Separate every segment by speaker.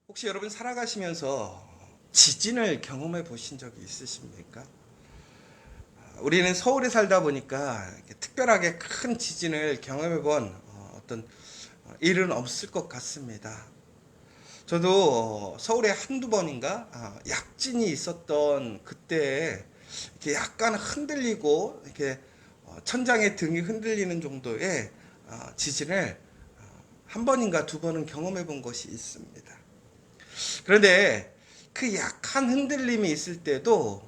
Speaker 1: 혹시 여러분 살아가시면서 지진을 경험해 보신 적이 있으십니까? 우리는 서울에 살다 보니까 이렇게 특별하게 큰 지진을 경험해 본 어떤 일은 없을 것 같습니다. 저도 서울에 한두 번인가 약진이 있었던 그때에 이렇게 약간 흔들리고 이렇게 천장에 등이 흔들리는 정도의 지진을 한 번인가 두 번은 경험해 본 것이 있습니다. 그런데 그 약한 흔들림이 있을 때도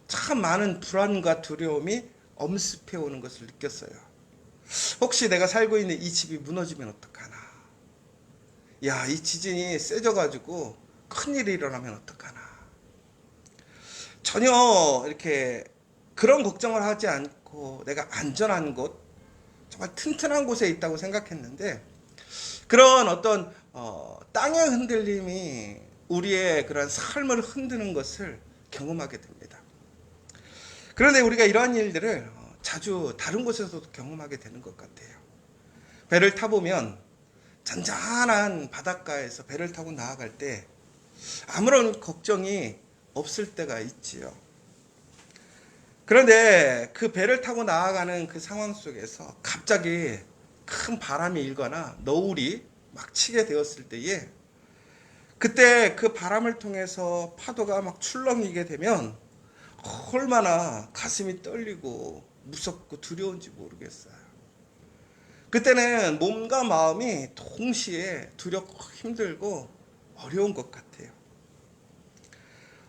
Speaker 1: 참 많은 불안과 두려움이 엄습해 오는 것을 느꼈어요. 혹시 내가 살고 있는 이 집이 무너지면 어떡하나? 야, 이 지진이 세져가지고 큰일이 일어나면 어떡하나? 전혀 이렇게 그런 걱정을 하지 않고 내가 안전한 곳, 정말 튼튼한 곳에 있다고 생각했는데 그런 어떤 땅의 흔들림이 우리의 그런 삶을 흔드는 것을 경험하게 됩니다. 그런데 우리가 이러한 일들을 자주 다른 곳에서도 경험하게 되는 것 같아요. 배를 타보면 잔잔한 바닷가에서 배를 타고 나아갈 때 아무런 걱정이 없을 때가 있지요. 그런데 그 배를 타고 나아가는 그 상황 속에서 갑자기 큰 바람이 일거나 너울이 막 치게 되었을 때에 그때 그 바람을 통해서 파도가 막 출렁이게 되면 얼마나 가슴이 떨리고 무섭고 두려운지 모르겠어요. 그때는 몸과 마음이 동시에 두렵고 힘들고 어려운 것 같아요.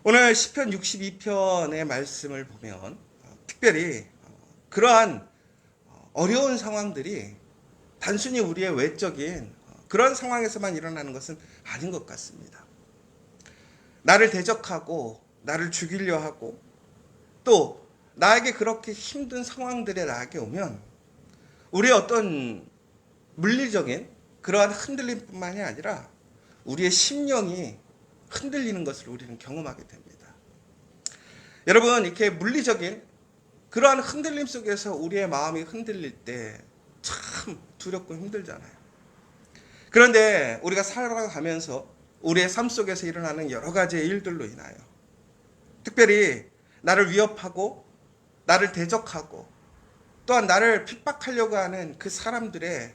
Speaker 1: 오늘 시편 62편의 말씀을 보면 특별히 그러한 어려운 상황들이 단순히 우리의 외적인 그런 상황에서만 일어나는 것은 아닌 것 같습니다. 나를 대적하고 나를 죽이려 하고 또 나에게 그렇게 힘든 상황들에 나에게 오면 우리의 어떤 물리적인 그러한 흔들림뿐만이 아니라 우리의 심령이 흔들리는 것을 우리는 경험하게 됩니다. 여러분, 이렇게 물리적인 그러한 흔들림 속에서 우리의 마음이 흔들릴 때 참 두렵고 힘들잖아요. 그런데 우리가 살아가면서 우리의 삶 속에서 일어나는 여러 가지의 일들로 인하여 특별히 나를 위협하고 나를 대적하고 또한 나를 핍박하려고 하는 그 사람들의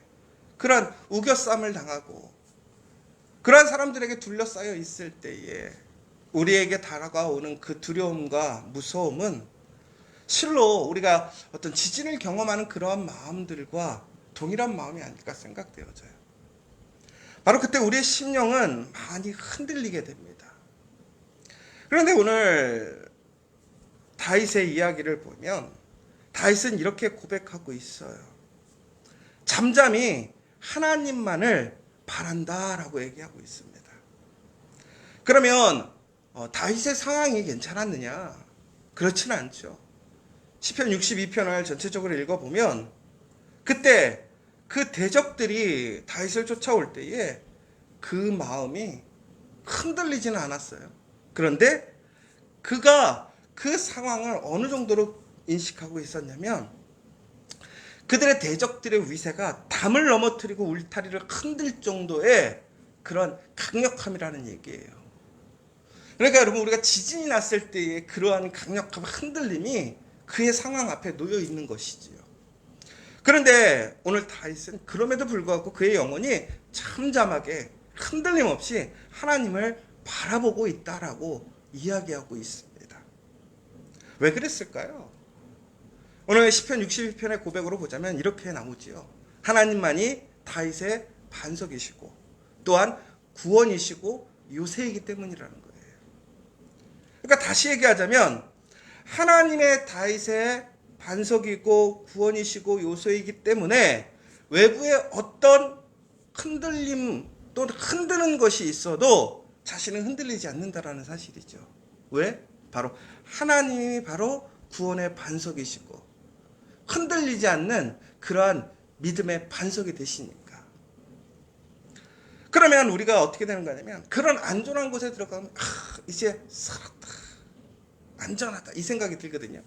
Speaker 1: 그런 우겨쌈을 당하고 그러한 사람들에게 둘러싸여 있을 때에 우리에게 다가오는 그 두려움과 무서움은 실로 우리가 어떤 지진을 경험하는 그러한 마음들과 동일한 마음이 아닐까 생각되어져요. 바로 그때 우리의 심령은 많이 흔들리게 됩니다. 그런데 오늘 다윗의 이야기를 보면 다윗은 이렇게 고백하고 있어요. 잠잠히 하나님만을 바란다라고 얘기하고 있습니다. 그러면 다윗의 상황이 괜찮았느냐? 그렇지는 않죠. 시편 62편을 전체적으로 읽어보면 그때 그 대적들이 다윗을 쫓아올 때에 그 마음이 흔들리지는 않았어요. 그런데 그가 그 상황을 어느 정도로 인식하고 있었냐면 그들의 대적들의 위세가 담을 넘어뜨리고 울타리를 흔들 정도의 그런 강력함이라는 얘기예요. 그러니까 여러분, 우리가 지진이 났을 때의 그러한 강력함, 흔들림이 그의 상황 앞에 놓여 있는 것이지요. 그런데 오늘 다윗은 그럼에도 불구하고 그의 영혼이 잠잠하게 흔들림 없이 하나님을 바라보고 있다라고 이야기하고 있습니다. 왜 그랬을까요? 오늘 시편 62편의 고백으로 보자면 이렇게 나오지요. 하나님만이 다윗의 반석이시고 또한 구원이시고 요새이기 때문이라는 거예요. 그러니까 다시 얘기하자면 하나님의 다윗의 반석이고 구원이시고 요새이기 때문에 외부에 어떤 흔들림 또 흔드는 것이 있어도 자신은 흔들리지 않는다라는 사실이죠. 왜? 바로 하나님이 바로 구원의 반석이시고 흔들리지 않는 그러한 믿음의 반석이 되시니까. 그러면 우리가 어떻게 되는 거냐면 그런 안전한 곳에 들어가면 이제 살았다. 안전하다. 이 생각이 들거든요.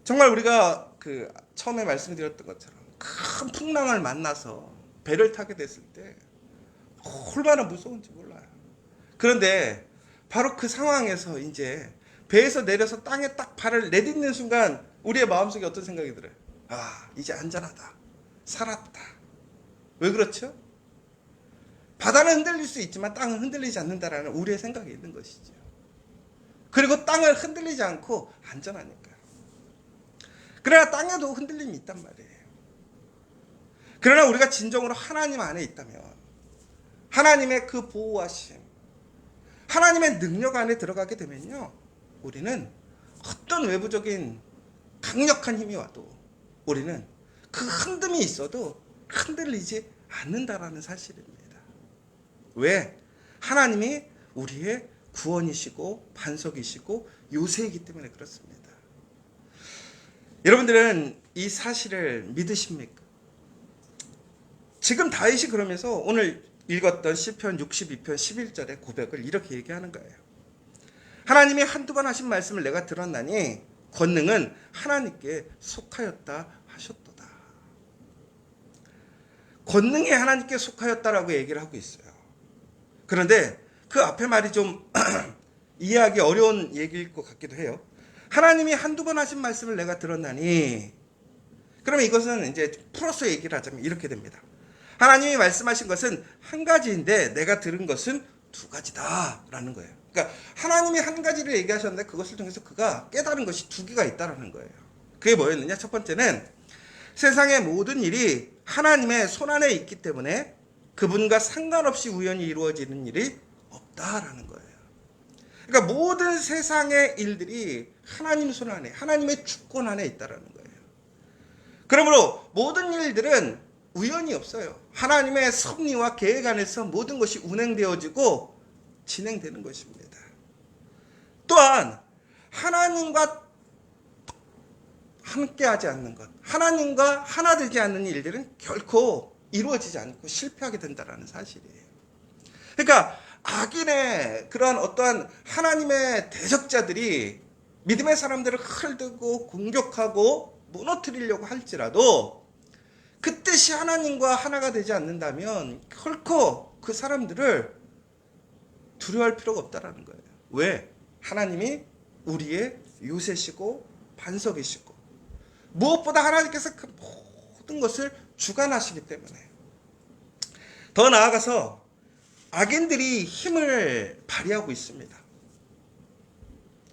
Speaker 1: 정말 우리가 그 처음에 말씀드렸던 것처럼 큰 풍랑을 만나서 배를 타게 됐을 때 얼마나 무서운지 몰라요. 그런데 바로 그 상황에서 이제 배에서 내려서 땅에 딱 발을 내딛는 순간 우리의 마음속에 어떤 생각이 들어요? 아, 이제 안전하다. 살았다. 왜 그렇죠? 바다는 흔들릴 수 있지만 땅은 흔들리지 않는다라는 우리의 생각이 있는 것이죠. 그리고 땅을 흔들리지 않고 안전하니까요. 그러나 땅에도 흔들림이 있단 말이에요. 그러나 우리가 진정으로 하나님 안에 있다면 하나님의 그 보호하심, 하나님의 능력 안에 들어가게 되면요, 우리는 어떤 외부적인 강력한 힘이 와도 우리는 그 흔듦이 있어도 흔들리지 않는다라는 사실입니다. 왜? 하나님이 우리의 구원이시고 반석이시고 요새이기 때문에 그렇습니다. 여러분들은 이 사실을 믿으십니까? 지금 다윗이 그러면서 오늘 읽었던 시편 62편 11절의 고백을 이렇게 얘기하는 거예요. 하나님이 한두 번 하신 말씀을 내가 들었나니 권능은 하나님께 속하였다 하셨도다. 권능이 하나님께 속하였다라고 얘기를 하고 있어요. 그런데 그 앞에 말이 좀 이해하기 어려운 얘기일 것 같기도 해요. 하나님이 한두 번 하신 말씀을 내가 들었나니, 그러면 이것은 이제 풀어서 얘기를 하자면 이렇게 됩니다. 하나님이 말씀하신 것은 한 가지인데 내가 들은 것은 두 가지다라는 거예요. 그러니까 하나님이 한 가지를 얘기하셨는데 그것을 통해서 그가 깨달은 것이 두 개가 있다라는 거예요. 그게 뭐였느냐? 첫 번째는 세상의 모든 일이 하나님의 손안에 있기 때문에 그분과 상관없이 우연히 이루어지는 일이 없다라는 거예요. 그러니까 모든 세상의 일들이 하나님 손 안에, 하나님의 주권 안에 있다라는 거예요. 그러므로 모든 일들은 우연이 없어요. 하나님의 섭리와 계획 안에서 모든 것이 운행되어지고 진행되는 것입니다. 또한 하나님과 함께하지 않는 것, 하나님과 하나 되지 않는 일들은 결코 이루어지지 않고 실패하게 된다는 사실이에요. 그러니까 악인의 그러한 어떠한 하나님의 대적자들이 믿음의 사람들을 흔들고 공격하고 무너뜨리려고 할지라도 그 뜻이 하나님과 하나가 되지 않는다면 결코 그 사람들을 두려워할 필요가 없다라는 거예요. 왜? 하나님이 우리의 요새시고 반석이시고 무엇보다 하나님께서 그 모든 것을 주관하시기 때문에. 더 나아가서 악인들이 힘을 발휘하고 있습니다.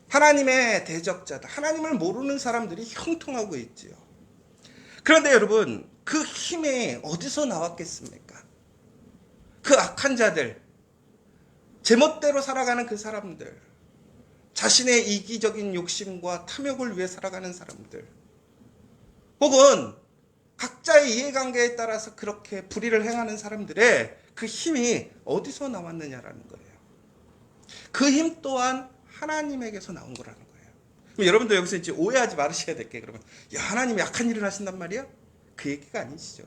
Speaker 1: 하나님의 대적자다, 하나님을 모르는 사람들이 형통하고 있지요. 그런데 여러분, 그 힘이 어디서 나왔겠습니까? 그 악한 자들, 제멋대로 살아가는 그 사람들, 자신의 이기적인 욕심과 탐욕을 위해 살아가는 사람들, 혹은 각자의 이해관계에 따라서 그렇게 불의를 행하는 사람들의 그 힘이 어디서 나왔느냐라는 거예요. 그 힘 또한 하나님에게서 나온 거라는 거예요. 그럼 여러분도 여기서 이제 오해하지 말으셔야 될 게, 그러면 야, 하나님이 악한 일을 하신단 말이야? 그 얘기가 아니시죠.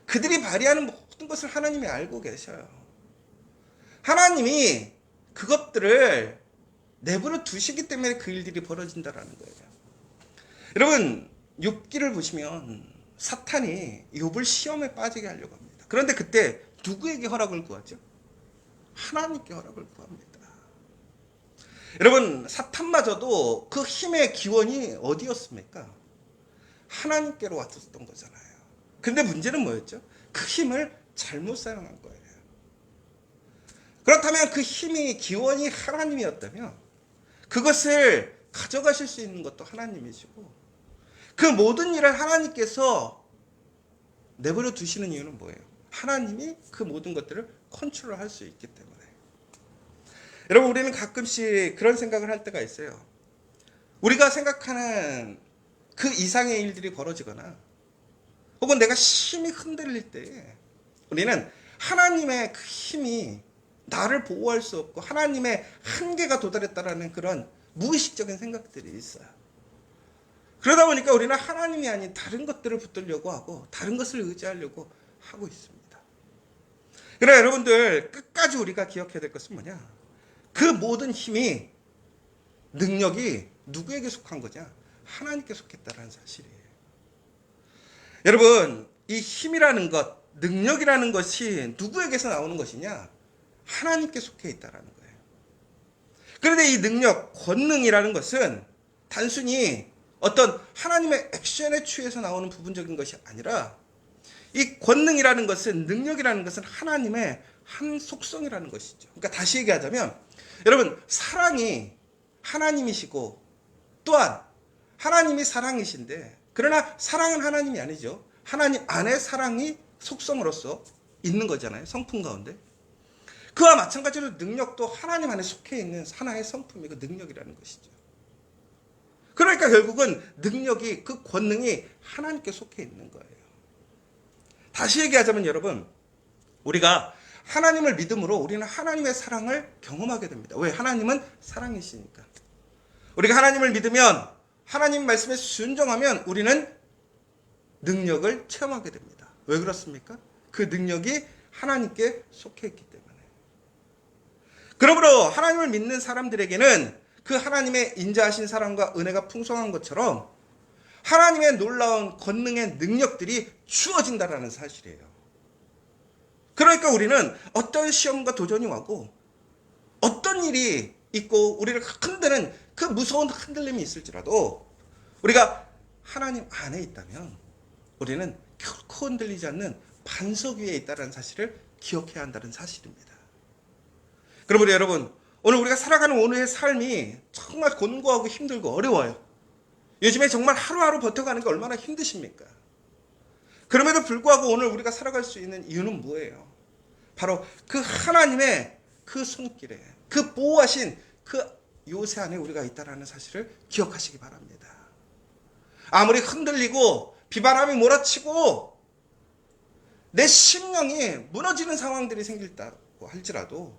Speaker 1: 그들이 발휘하는 모든 것을 하나님이 알고 계셔요. 하나님이 그것들을 내버려 두시기 때문에 그 일들이 벌어진다라는 거예요. 여러분, 욥기를 보시면 사탄이 욥을 시험에 빠지게 하려고 합니다. 그런데 그때 누구에게 허락을 구하죠? 하나님께 허락을 구합니다. 여러분, 사탄마저도 그 힘의 기원이 어디였습니까? 하나님께로 왔었던 거잖아요. 근데 문제는 뭐였죠? 그 힘을 잘못 사용한 거예요. 그렇다면 그 힘이 기원이 하나님이었다면 그것을 가져가실 수 있는 것도 하나님이시고, 그 모든 일을 하나님께서 내버려 두시는 이유는 뭐예요? 하나님이 그 모든 것들을 컨트롤할 수 있기 때문에. 여러분, 우리는 가끔씩 그런 생각을 할 때가 있어요. 우리가 생각하는 그 이상의 일들이 벌어지거나 혹은 내가 심히 흔들릴 때 우리는 하나님의 그 힘이 나를 보호할 수 없고 하나님의 한계가 도달했다라는 그런 무의식적인 생각들이 있어요. 그러다 보니까 우리는 하나님이 아닌 다른 것들을 붙들려고 하고 다른 것을 의지하려고 하고 있습니다. 그러나 여러분들, 끝까지 우리가 기억해야 될 것은 뭐냐? 그 모든 힘이, 능력이 누구에게 속한 거냐? 하나님께 속했다는 사실이에요. 여러분, 이 힘이라는 것, 능력이라는 것이 누구에게서 나오는 것이냐? 하나님께 속해 있다라는 거예요. 그런데 이 능력, 권능이라는 것은 단순히 어떤 하나님의 액션에 취해서 나오는 부분적인 것이 아니라 이 권능이라는 것은, 능력이라는 것은 하나님의 한 속성이라는 것이죠. 그러니까 다시 얘기하자면 여러분, 사랑이 하나님이시고 또한 하나님이 사랑이신데, 그러나 사랑은 하나님이 아니죠. 하나님 안에 사랑이 속성으로서 있는 거잖아요. 성품 가운데. 그와 마찬가지로 능력도 하나님 안에 속해 있는 하나의 성품이고 능력이라는 것이죠. 그러니까 결국은 능력이, 그 권능이 하나님께 속해 있는 거예요. 다시 얘기하자면 여러분, 우리가 하나님을 믿음으로 우리는 하나님의 사랑을 경험하게 됩니다. 왜? 하나님은 사랑이시니까. 우리가 하나님을 믿으면, 하나님 말씀에 순종하면 우리는 능력을 체험하게 됩니다. 왜 그렇습니까? 그 능력이 하나님께 속해 있기 때문에. 그러므로 하나님을 믿는 사람들에게는 그 하나님의 인자하신 사랑과 은혜가 풍성한 것처럼 하나님의 놀라운 권능의 능력들이 주어진다라는 사실이에요. 그러니까 우리는 어떤 시험과 도전이 와고 어떤 일이 있고 우리를 흔드는 그 무서운 흔들림이 있을지라도 우리가 하나님 안에 있다면 우리는 결코 흔들리지 않는 반석 위에 있다는 사실을 기억해야 한다는 사실입니다. 그러므로 여러분, 오늘 우리가 살아가는 오늘의 삶이 정말 곤고하고 힘들고 어려워요. 요즘에 정말 하루하루 버텨가는 게 얼마나 힘드십니까? 그럼에도 불구하고 오늘 우리가 살아갈 수 있는 이유는 뭐예요? 바로 그 하나님의 그 손길에, 그 보호하신 그 요새 안에 우리가 있다는 사실을 기억하시기 바랍니다. 아무리 흔들리고 비바람이 몰아치고 내 심령이 무너지는 상황들이 생긴다고 할지라도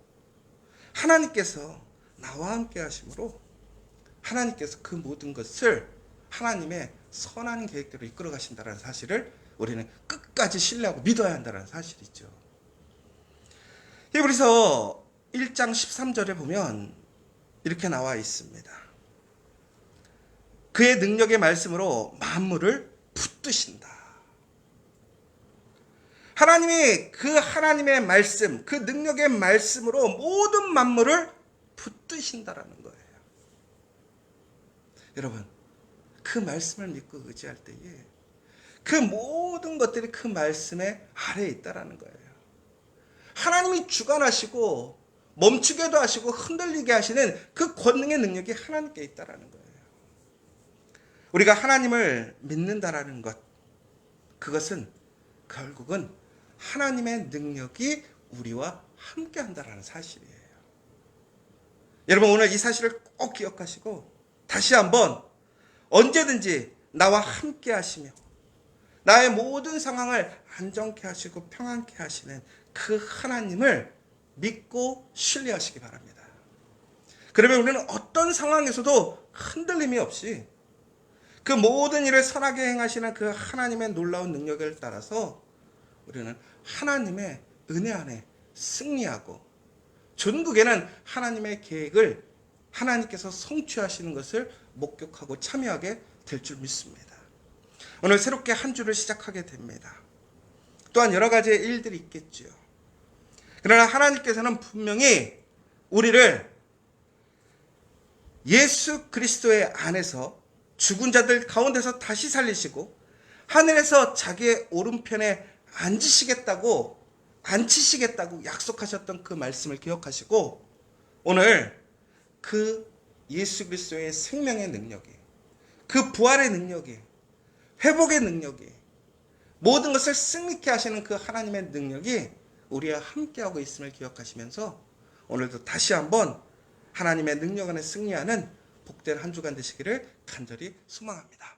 Speaker 1: 하나님께서 나와 함께 하심으로 하나님께서 그 모든 것을 하나님의 선한 계획대로 이끌어 가신다는 사실을 우리는 끝까지 신뢰하고 믿어야 한다는 사실이죠. 히브리서 1장 13절에 보면 이렇게 나와 있습니다. 그의 능력의 말씀으로 만물을 붙드신다. 하나님이 그 하나님의 말씀, 그 능력의 말씀으로 모든 만물을 붙드신다라는 거예요. 여러분, 그 말씀을 믿고 의지할 때에 그 모든 것들이 그 말씀의 아래에 있다라는 거예요. 하나님이 주관하시고 멈추게도 하시고 흔들리게 하시는 그 권능의 능력이 하나님께 있다라는 거예요. 우리가 하나님을 믿는다라는 것, 그것은 결국은 하나님의 능력이 우리와 함께 한다라는 사실이에요. 여러분, 오늘 이 사실을 꼭 기억하시고 다시 한번 언제든지 나와 함께 하시며 나의 모든 상황을 안정케 하시고 평안케 하시는 그 하나님을 믿고 신뢰하시기 바랍니다. 그러면 우리는 어떤 상황에서도 흔들림이 없이 그 모든 일을 선하게 행하시는 그 하나님의 놀라운 능력을 따라서 우리는 하나님의 은혜 안에 승리하고 전국에는 하나님의 계획을 하나님께서 성취하시는 것을 목격하고 참여하게 될 줄 믿습니다. 오늘 새롭게 한 주를 시작하게 됩니다. 또한 여러 가지의 일들이 있겠지요. 그러나 하나님께서는 분명히 우리를 예수 그리스도의 안에서 죽은 자들 가운데서 다시 살리시고 하늘에서 자기의 오른편에 앉히시겠다고 약속하셨던 그 말씀을 기억하시고 오늘 그 예수 그리스도의 생명의 능력이, 그 부활의 능력이, 회복의 능력이, 모든 것을 승리케 하시는 그 하나님의 능력이 우리와 함께하고 있음을 기억하시면서 오늘도 다시 한번 하나님의 능력 안에 승리하는 복된 한 주간 되시기를 간절히 소망합니다.